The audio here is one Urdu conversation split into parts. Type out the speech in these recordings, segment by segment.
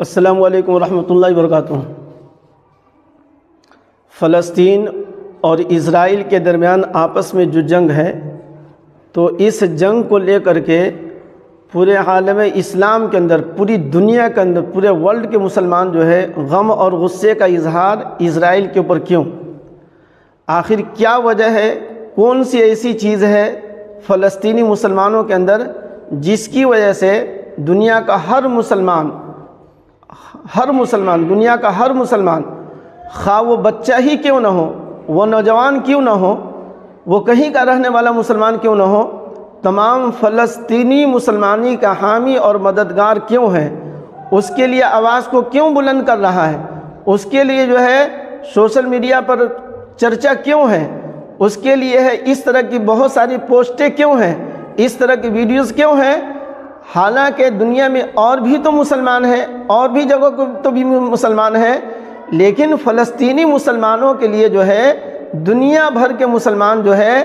السلام علیکم ورحمۃ اللہ وبرکاتہ۔ فلسطین اور اسرائیل کے درمیان آپس میں جو جنگ ہے، تو اس جنگ کو لے کر کے پورے عالم اسلام کے اندر، پوری دنیا کے اندر، پورے ورلڈ کے مسلمان جو ہے غم اور غصے کا اظہار اسرائیل کے اوپر کیوں؟ آخر کیا وجہ ہے؟ کون سی ایسی چیز ہے فلسطینی مسلمانوں کے اندر جس کی وجہ سے دنیا کا ہر مسلمان، دنیا کا ہر مسلمان، خواہ وہ بچہ ہی کیوں نہ ہو، وہ نوجوان کیوں نہ ہو، وہ کہیں کا رہنے والا مسلمان کیوں نہ ہو، تمام فلسطینی مسلمانی کا حامی اور مددگار کیوں ہے؟ اس کے لیے آواز کو کیوں بلند کر رہا ہے؟ اس کے لیے جو ہے سوشل میڈیا پر چرچا کیوں ہے؟ اس کے لیے ہے اس طرح کی بہت ساری پوسٹیں کیوں ہیں؟ اس طرح کی ویڈیوز کیوں ہیں؟ حالانکہ دنیا میں اور بھی تو مسلمان ہیں، اور بھی جگہوں کو تو بھی مسلمان ہیں، لیکن فلسطینی مسلمانوں کے لیے جو ہے دنیا بھر کے مسلمان جو ہے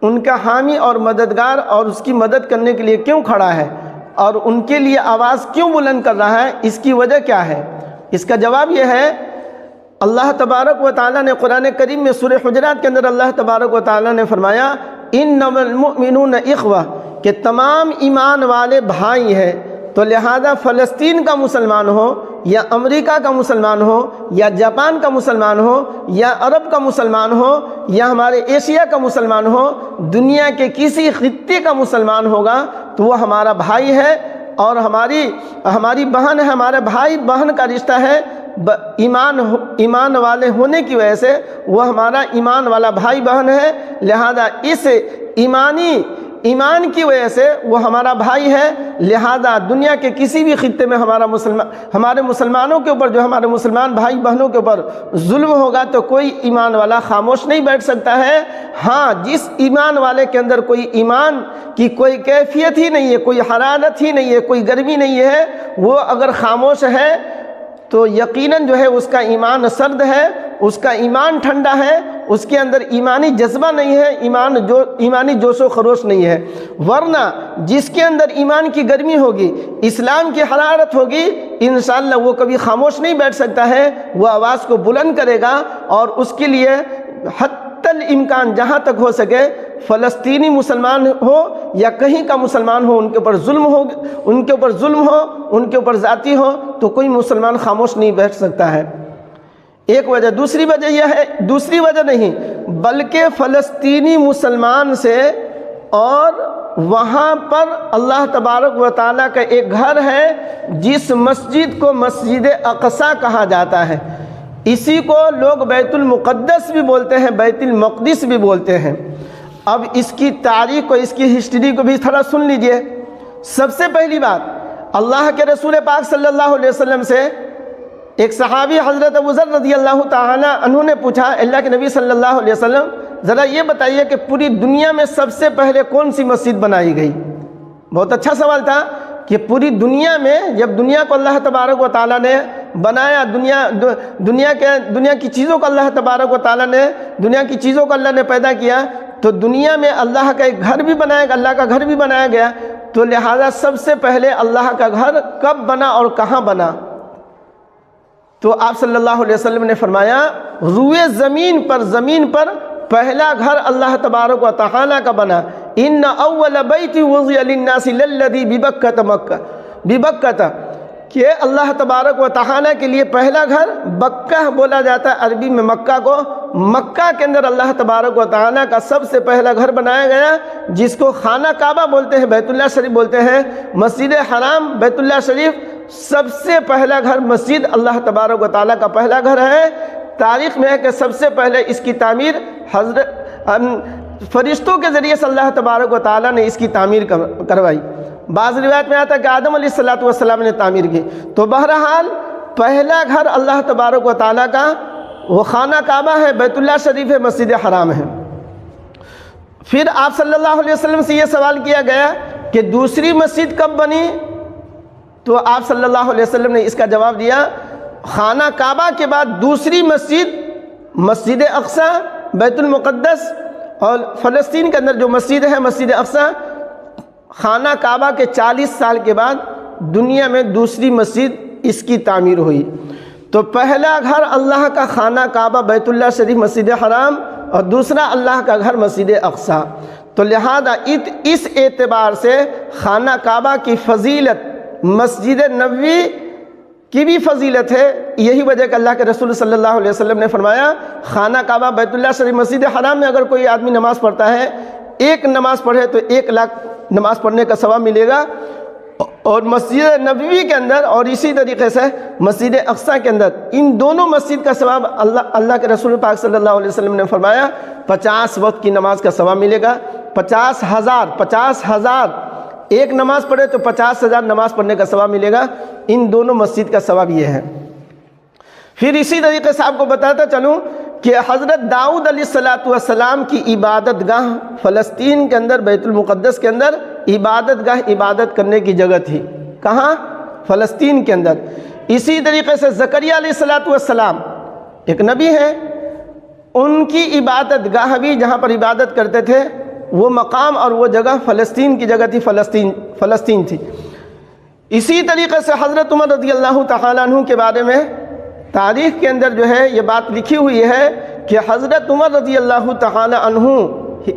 ان کا حامی اور مددگار اور اس کی مدد کرنے کے لیے کیوں کھڑا ہے، اور ان کے لیے آواز کیوں بلند کر رہا ہے؟ اس کی وجہ کیا ہے؟ اس کا جواب یہ ہے، اللہ تبارک و تعالیٰ نے قرآن کریم میں سورہ حجرات کے اندر اللہ تبارک و تعالیٰ نے فرمایا انما المؤمنون اخوہ، کہ تمام ایمان والے بھائی ہیں۔ تو لہذا فلسطین کا مسلمان ہو یا امریکہ کا مسلمان ہو یا جاپان کا مسلمان ہو یا عرب کا مسلمان ہو یا ہمارے ایشیا کا مسلمان ہو، دنیا کے کسی خطے کا مسلمان ہوگا تو وہ ہمارا بھائی ہے اور ہماری بہن ہے، ہمارے بھائی بہن کا رشتہ ہے۔ ایمان والے ہونے کی وجہ سے وہ ہمارا ایمان والا بھائی بہن ہے، لہذا اس ایمان کی وجہ سے وہ ہمارا بھائی ہے۔ لہذا دنیا کے کسی بھی خطے میں ہمارے مسلمانوں کے اوپر، جو ہمارے مسلمان بھائی بہنوں کے اوپر ظلم ہوگا تو کوئی ایمان والا خاموش نہیں بیٹھ سکتا ہے۔ ہاں، جس ایمان والے کے اندر کوئی ایمان کی کوئی کیفیت ہی نہیں ہے، کوئی حرارت ہی نہیں ہے، کوئی گرمی نہیں ہے، وہ اگر خاموش ہے تو یقیناً جو ہے اس کا ایمان سرد ہے، اس کا ایمان ٹھنڈا ہے، اس کے اندر ایمانی جذبہ نہیں ہے، ایمانی جوش و خروش نہیں ہے۔ ورنہ جس کے اندر ایمان کی گرمی ہوگی، اسلام کی حرارت ہوگی، انشاءاللہ وہ کبھی خاموش نہیں بیٹھ سکتا ہے، وہ آواز کو بلند کرے گا، اور اس کے لیے حتی الامکان جہاں تک ہو سکے فلسطینی مسلمان ہو یا کہیں کا مسلمان ہو، ان کے اوپر ظلم ہو، ان کے اوپر ذاتی ہو، تو کوئی مسلمان خاموش نہیں بیٹھ سکتا ہے۔ ایک وجہ۔ دوسری وجہ یہ ہے، دوسری وجہ نہیں بلکہ فلسطینی مسلمان سے، اور وہاں پر اللہ تبارک و تعالیٰ کا ایک گھر ہے جس مسجد کو مسجد اقصی کہا جاتا ہے، اسی کو لوگ بیت المقدس بھی بولتے ہیں، بیت المقدس بھی بولتے ہیں۔ اب اس کی تاریخ کو، اس کی ہسٹری کو بھی تھوڑا سن لیجئے۔ سب سے پہلی بات، اللہ کے رسول پاک صلی اللہ علیہ وسلم سے ایک صحابی حضرت ابو ذر رضی اللہ تعالی عنہ نے پوچھا، اللہ کے نبی صلی اللہ علیہ وسلم ذرا یہ بتائیے کہ پوری دنیا میں سب سے پہلے کون سی مسجد بنائی گئی؟ بہت اچھا سوال تھا کہ پوری دنیا میں جب دنیا کو اللہ تبارک و تعالیٰ نے بنایا، دنیا کی چیزوں کو اللہ تبارک و تعالیٰ نے، دنیا کی چیزوں کو اللہ نے پیدا کیا، تو دنیا میں اللہ کا ایک گھر بھی بنایا گیا، اللہ کا گھر بھی بنایا گیا، تو لہذا سب سے پہلے اللہ کا گھر کب بنا اور کہاں بنا؟ تو آپ صلی اللہ علیہ وسلم نے فرمایا روئے زمین پر پہلا گھر اللہ تبارک و تعالیٰ کا بنا۔ ان اول بیت وضع للناس للذی ببکہ، کہ اللہ تبارک و تعالیٰ کے لیے پہلا گھر بکہ بولا جاتا ہے، عربی میں مکہ کو، مکہ کے اندر اللہ تبارک و تعالیٰ کا سب سے پہلا گھر بنایا گیا، جس کو خانہ کعبہ بولتے ہیں، بیت اللہ شریف بولتے ہیں، مسجد حرام، بیت اللہ شریف، سب سے پہلا گھر مسجد اللہ تبارک و تعالیٰ کا پہلا گھر ہے۔ تاریخ میں ہے کہ سب سے پہلے اس کی تعمیر فرشتوں کے ذریعے سے اللہ تبارک و تعالیٰ نے اس کی تعمیر کروائی۔ بعض روایت میں آتا ہے کہ آدم علیہ السلام نے تعمیر کی۔ تو بہرحال پہلا گھر اللہ تبارک و تعالیٰ کا وہ خانہ کعبہ ہے، بیت اللہ شریف ہے، مسجد حرام ہے۔ پھر آپ صلی اللہ علیہ وسلم سے یہ سوال کیا گیا کہ دوسری مسجد کب بنی؟ تو آپ صلی اللہ علیہ وسلم نے اس کا جواب دیا، خانہ کعبہ کے بعد دوسری مسجد مسجد اقصی، بیت المقدس، اور فلسطین کے اندر جو مسجد ہے مسجد اقصی، خانہ کعبہ کے 40 سال کے بعد دنیا میں دوسری مسجد اس کی تعمیر ہوئی۔ تو پہلا گھر اللہ کا خانہ کعبہ بیت اللہ شریف مسجد حرام، اور دوسرا اللہ کا گھر مسجد اقصیٰ۔ تو لہذا اس اعتبار سے خانہ کعبہ کی فضیلت مسجد نبوی کی بھی فضیلت ہے۔ یہی وجہ کہ اللہ کے رسول صلی اللہ علیہ وسلم نے فرمایا خانہ کعبہ بیت اللہ شریف مسجد حرام میں اگر کوئی آدمی نماز پڑھتا ہے، ایک نماز پڑھے تو 1,00,000 نماز پڑھنے کا ثواب ملے گا، اور مسجد نبوی کے اندر اور اسی طریقے سے مسجد اقصیٰ کے اندر ان دونوں مسجد کا ثواب اللہ کے رسول پاک صلی اللہ علیہ وسلم نے فرمایا 50 وقت کی نماز کا ثواب ملے گا۔ 50,000 ایک نماز پڑھے تو 50,000 نماز پڑھنے کا ثواب ملے گا۔ ان دونوں مسجد کا ثواب یہ ہے۔ پھر اسی طریقے سے آپ کو بتاتا چلوں کہ حضرت داؤد علیہ السلام کی عبادت گاہ فلسطین کے اندر بیت المقدس کے اندر عبادت گاہ عبادت کرنے کی جگہ تھی۔ کہاں؟ فلسطین کے اندر۔ اسی طریقے سے زکریا علیہ السلام ایک نبی ہیں، ان کی عبادت گاہ بھی جہاں پر عبادت کرتے تھے وہ مقام اور وہ جگہ فلسطین کی جگہ تھی، فلسطین تھی۔ اسی طریقے سے حضرت عمر رضی اللہ تعالیٰ عنہ کے بارے میں تاریخ کے اندر جو ہے یہ بات لکھی ہوئی ہے کہ حضرت عمر رضی اللہ تعالی عنہ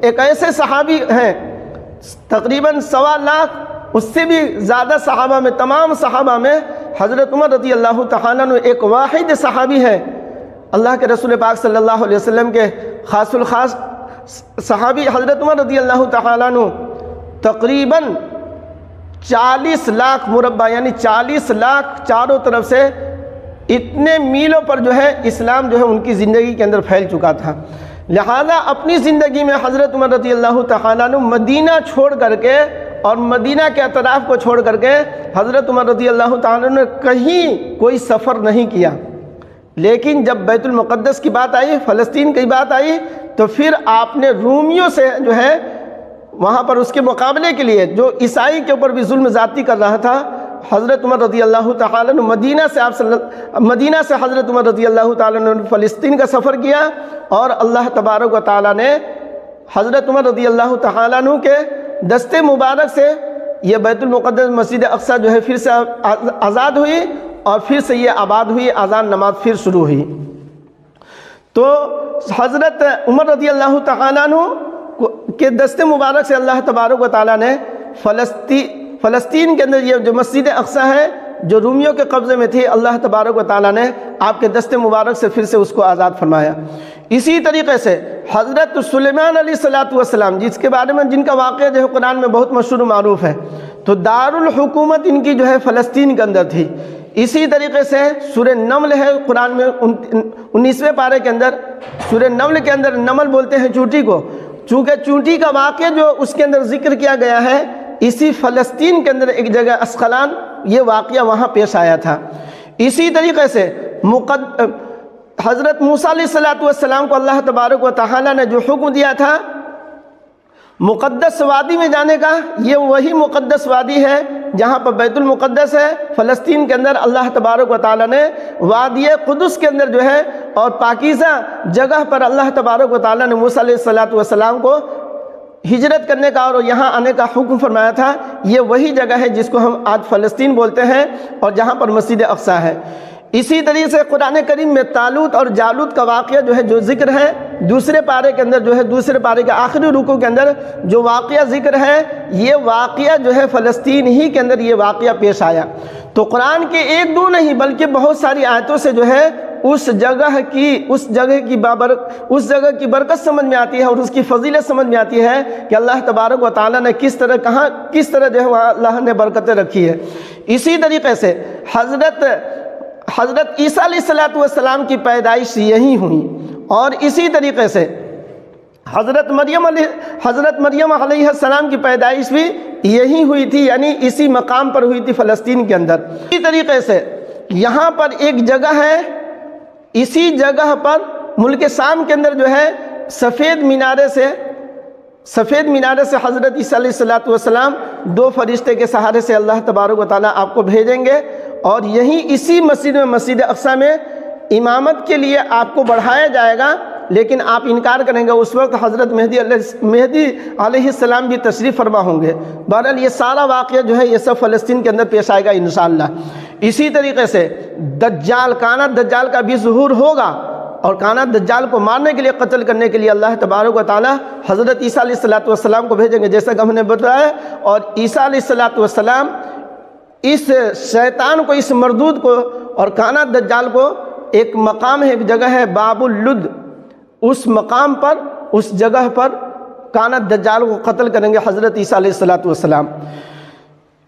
ایک ایسے صحابی ہیں، تقریباً 1.25 اس سے بھی زیادہ صحابہ میں، تمام صحابہ میں حضرت عمر رضی اللہ تعالی عنہ ایک واحد صحابی ہے، اللہ کے رسول پاک صلی اللہ علیہ وسلم کے خاص الخاص صحابی حضرت عمر رضی اللہ تعالی عنہ تقریباً 40 لاکھ مربع یعنی 40 لاکھ چاروں طرف سے اتنے میلوں پر جو ہے اسلام جو ہے ان کی زندگی کے اندر پھیل چکا تھا۔ لہذا اپنی زندگی میں حضرت عمر رضی اللہ تعالیٰ عنہ مدینہ چھوڑ کر کے اور مدینہ کے اطراف کو چھوڑ کر کے حضرت عمر رضی اللہ تعالیٰ عنہ نے کہیں کوئی سفر نہیں کیا، لیکن جب بیت المقدس کی بات آئی، فلسطین کی بات آئی، تو پھر آپ نے رومیوں سے جو ہے وہاں پر اس کے مقابلے کے لیے جو عیسائی کے اوپر بھی ظلم زیادتی کر رہا تھا، حضرت عمر رضی اللہ تعالیٰ عنہ مدینہ سے حضرت عمر رضی اللہ تعالیٰ عنہ فلسطین کا سفر کیا، اور اللہ تبارک و تعالیٰ نے حضرت عمر رضی اللہ تعالیٰ عنہ کے دستے مبارک سے یہ بیت المقدس مسجد اقصیٰ جو ہے پھر سے آزاد ہوئی، اور پھر سے یہ آباد ہوئی، اذان نماز پھر شروع ہوئی۔ تو حضرت عمر رضی اللہ تعالیٰ عنہ کے دستے مبارک سے اللہ تبارک و تعالیٰ نے فلسطین کے اندر یہ جو مسجد اقصیٰ ہے جو رومیوں کے قبضے میں تھی، اللہ تبارک و تعالیٰ نے آپ کے دستے مبارک سے پھر سے اس کو آزاد فرمایا۔ اسی طریقے سے حضرت سلیمان علیہ السلام جس کے بارے میں جن کا واقعہ جو ہے قرآن میں بہت مشہور و معروف ہے، تو دارالحکومت ان کی جو ہے فلسطین کے اندر تھی۔ اسی طریقے سے سورہ نمل ہے قرآن میں 19ویں پارے کے اندر، سورہ نمل کے اندر نمل بولتے ہیں چونٹی کو، چونکہ چونٹی کا واقعہ جو اس کے اندر ذکر کیا گیا ہے اسی فلسطین کے اندر ایک جگہ اسقلان، یہ واقعہ وہاں پیش آیا تھا۔ اسی طریقے سے حضرت موسیٰ علیہ السلام کو اللہ تبارک و تعالیٰ نے جو حکم دیا تھا مقدس وادی میں جانے کا، یہ وہی مقدس وادی ہے جہاں پر بیت المقدس ہے فلسطین کے اندر، اللہ تبارک و تعالیٰ نے وادی قدس کے اندر جو ہے اور پاکیزہ جگہ پر اللہ تبارک و تعالیٰ نے موسیٰ علیہ السلام کو ہجرت کرنے کا اور یہاں آنے کا حکم فرمایا تھا۔ یہ وہی جگہ ہے جس کو ہم آج فلسطین بولتے ہیں اور جہاں پر مسجد اقصیٰ ہے۔ اسی طریقے سے قرآن کریم میں طالوت اور جالوت کا واقعہ جو ہے جو ذکر ہے دوسرے پارے کے اندر جو ہے دوسرے پارے کے آخری رکوع کے اندر جو واقعہ ذکر ہے، یہ واقعہ جو ہے فلسطین ہی کے اندر یہ واقعہ پیش آیا۔ تو قرآن کے ایک دو نہیں بلکہ بہت ساری آیتوں سے جو ہے اس جگہ کی برکت سمجھ میں آتی ہے اور اس کی فضیلت سمجھ میں آتی ہے کہ اللہ تبارک و تعالیٰ نے کس طرح جو ہے وہاں اللہ نے برکتیں رکھی ہے۔ اسی طریقے سے حضرت عیسیٰ علیہ السلام کی پیدائش یہی ہوئی، اور اسی طریقے سے حضرت مریم علیہ السلام کی پیدائش بھی یہی ہوئی تھی، یعنی اسی مقام پر ہوئی تھی فلسطین کے اندر۔ اسی طریقے سے یہاں پر ایک جگہ ہے، اسی جگہ پر ملک شام کے اندر جو ہے سفید مینارے سے حضرت عیسیٰ علیہ السلام 2 فرشتے کے سہارے سے اللہ تبارک و تعالیٰ آپ کو بھیجیں گے، اور یہیں اسی مسجد اقصیٰ میں امامت کے لیے آپ کو بڑھایا جائے گا، لیکن آپ انکار کریں گے۔ اس وقت حضرت مہدی علیہ السلام بھی تشریف فرما ہوں گے۔ بہرحال یہ سارا واقعہ جو ہے یہ سب فلسطین کے اندر پیش آئے گا انشاءاللہ۔ اسی طریقے سے دجال، کائنات دجال کا بھی ظہور ہوگا، اور کائنات دجال کو مارنے کے لیے، قتل کرنے کے لیے اللہ تبارک و تعالی حضرت عیسیٰ علیہ السلام کو بھیجیں گے، جیسا کہ ہم نے بتایا۔ اور عیسیٰ علیہ السلام اس شیطان کو، اس مردود کو اور کائنات دجال کو، ایک مقام ہے، ایک جگہ ہے باب اللد، اس مقام پر، اس جگہ پر کائنات دجال کو قتل کریں گے حضرت عیسیٰ علیہ السلام۔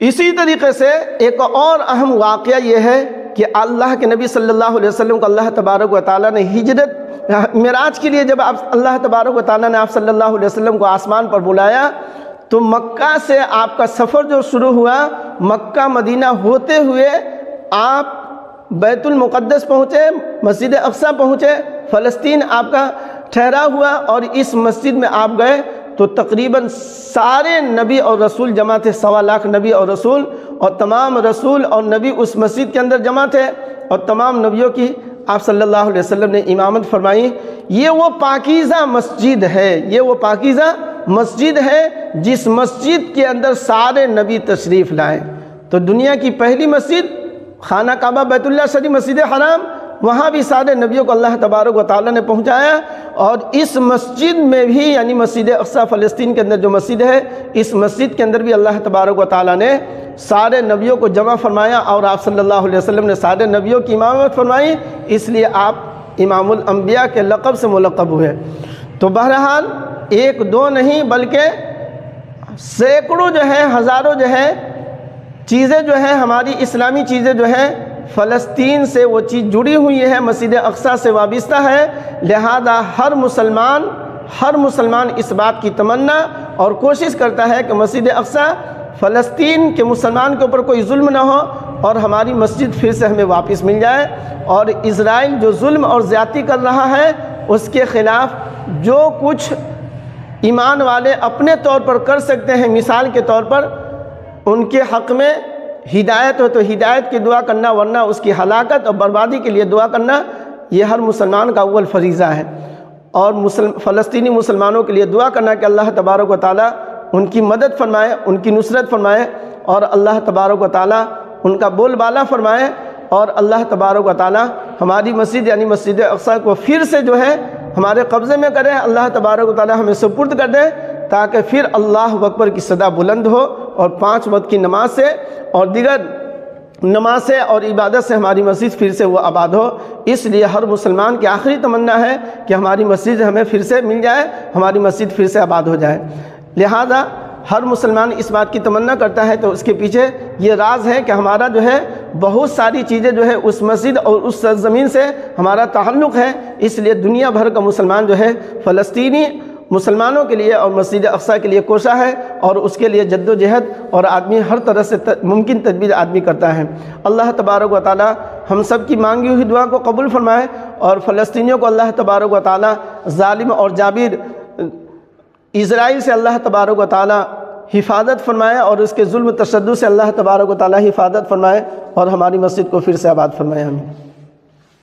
اسی طریقے سے ایک اور اہم واقعہ یہ ہے کہ اللہ کے نبی صلی اللہ علیہ وسلم کو اللہ تبارک و تعالیٰ نے ہجرت معراج کے لیے، جب اللہ تبارک و تعالیٰ نے آپ صلی اللہ علیہ وسلم کو آسمان پر بلایا تو مکہ سے آپ کا سفر جو شروع ہوا، مکہ مدینہ ہوتے ہوئے آپ بیت المقدس پہنچے، مسجد اقصی پہنچے، فلسطین آپ کا ٹھہرا ہوا، اور اس مسجد میں آپ گئے تو تقریباً سارے نبی اور رسول جمع تھے، 1.25 لاکھ نبی اور رسول، اور تمام رسول اور نبی اس مسجد کے اندر جمع تھے، اور تمام نبیوں کی آپ صلی اللہ علیہ وسلم نے امامت فرمائی۔ یہ وہ پاکیزہ مسجد ہے، یہ وہ پاکیزہ مسجد ہے جس مسجد کے اندر سارے نبی تشریف لائے۔ تو دنیا کی پہلی مسجد خانہ کعبہ، بیت اللہ شریف، مسجد حرام، وہاں بھی سارے نبیوں کو اللہ تبارک و تعالیٰ نے پہنچایا، اور اس مسجد میں بھی، یعنی مسجد اقصی فلسطین کے اندر جو مسجد ہے، اس مسجد کے اندر بھی اللہ تبارک و تعالیٰ نے سارے نبیوں کو جمع فرمایا، اور آپ صلی اللہ علیہ وسلم نے سارے نبیوں کی امامت فرمائی، اس لیے آپ امام الانبیاء کے لقب سے ملقب ہوئے۔ تو بہرحال ایک دو نہیں بلکہ سینکڑوں جو ہے، ہزاروں جو ہے چیزیں جو ہیں، ہماری اسلامی چیزیں جو ہیں، فلسطین سے وہ چیز جڑی ہوئی ہے، مسجد اقصی سے وابستہ ہے۔ لہذا ہر مسلمان اس بات کی تمنا اور کوشش کرتا ہے کہ مسجد اقصی، فلسطین کے مسلمان کے اوپر کوئی ظلم نہ ہو، اور ہماری مسجد پھر سے ہمیں واپس مل جائے، اور اسرائیل جو ظلم اور زیادتی کر رہا ہے اس کے خلاف جو کچھ ایمان والے اپنے طور پر کر سکتے ہیں، مثال کے طور پر ان کے حق میں ہدایت ہو تو ہدایت کی دعا کرنا، ورنہ اس کی ہلاکت اور بربادی کے لیے دعا کرنا، یہ ہر مسلمان کا اول فریضہ ہے۔ اور فلسطینی مسلمانوں کے لیے دعا کرنا کہ اللہ تبارک و تعالیٰ ان کی مدد فرمائے، ان کی نصرت فرمائے، اور اللہ تبارک و تعالیٰ ان کا بول بالا فرمائے، اور اللہ تبارک و تعالیٰ ہماری مسجد یعنی مسجد اقصی کو پھر سے جو ہے ہمارے قبضے میں کرے، اللہ تبارک و تعالیٰ ہمیں سپرد کر دے، تاکہ پھر اللہ اکبر کی صدا بلند ہو، اور 5 وقت کی نماز سے اور دیگر نماز سے اور عبادت سے ہماری مسجد پھر سے وہ آباد ہو۔ اس لیے ہر مسلمان کی آخری تمنا ہے کہ ہماری مسجد ہمیں پھر سے مل جائے، ہماری مسجد پھر سے آباد ہو جائے۔ لہذا ہر مسلمان اس بات کی تمنا کرتا ہے، تو اس کے پیچھے یہ راز ہے کہ ہمارا جو ہے بہت ساری چیزیں جو ہے اس مسجد اور اس سرزمین سے ہمارا تعلق ہے، اس لیے دنیا بھر کا مسلمان جو ہے فلسطینی مسلمانوں کے لیے اور مسجد اقصی کے لیے کوشاں ہے، اور اس کے لیے جد و جہد اور آدمی ہر طرح سے ممکن تدبیر آدمی کرتا ہے۔ اللہ تبارک و تعالی ہم سب کی مانگی ہوئی دعا کو قبول فرمائے، اور فلسطینیوں کو اللہ تبارک و تعالی ظالم اور جابر اسرائیل سے اللہ تبارک و تعالی حفاظت فرمائے، اور اس کے ظلم تشدد سے اللہ تبارک و تعالی حفاظت فرمائے، اور ہماری مسجد کو پھر سے آباد فرمائے۔ آمین۔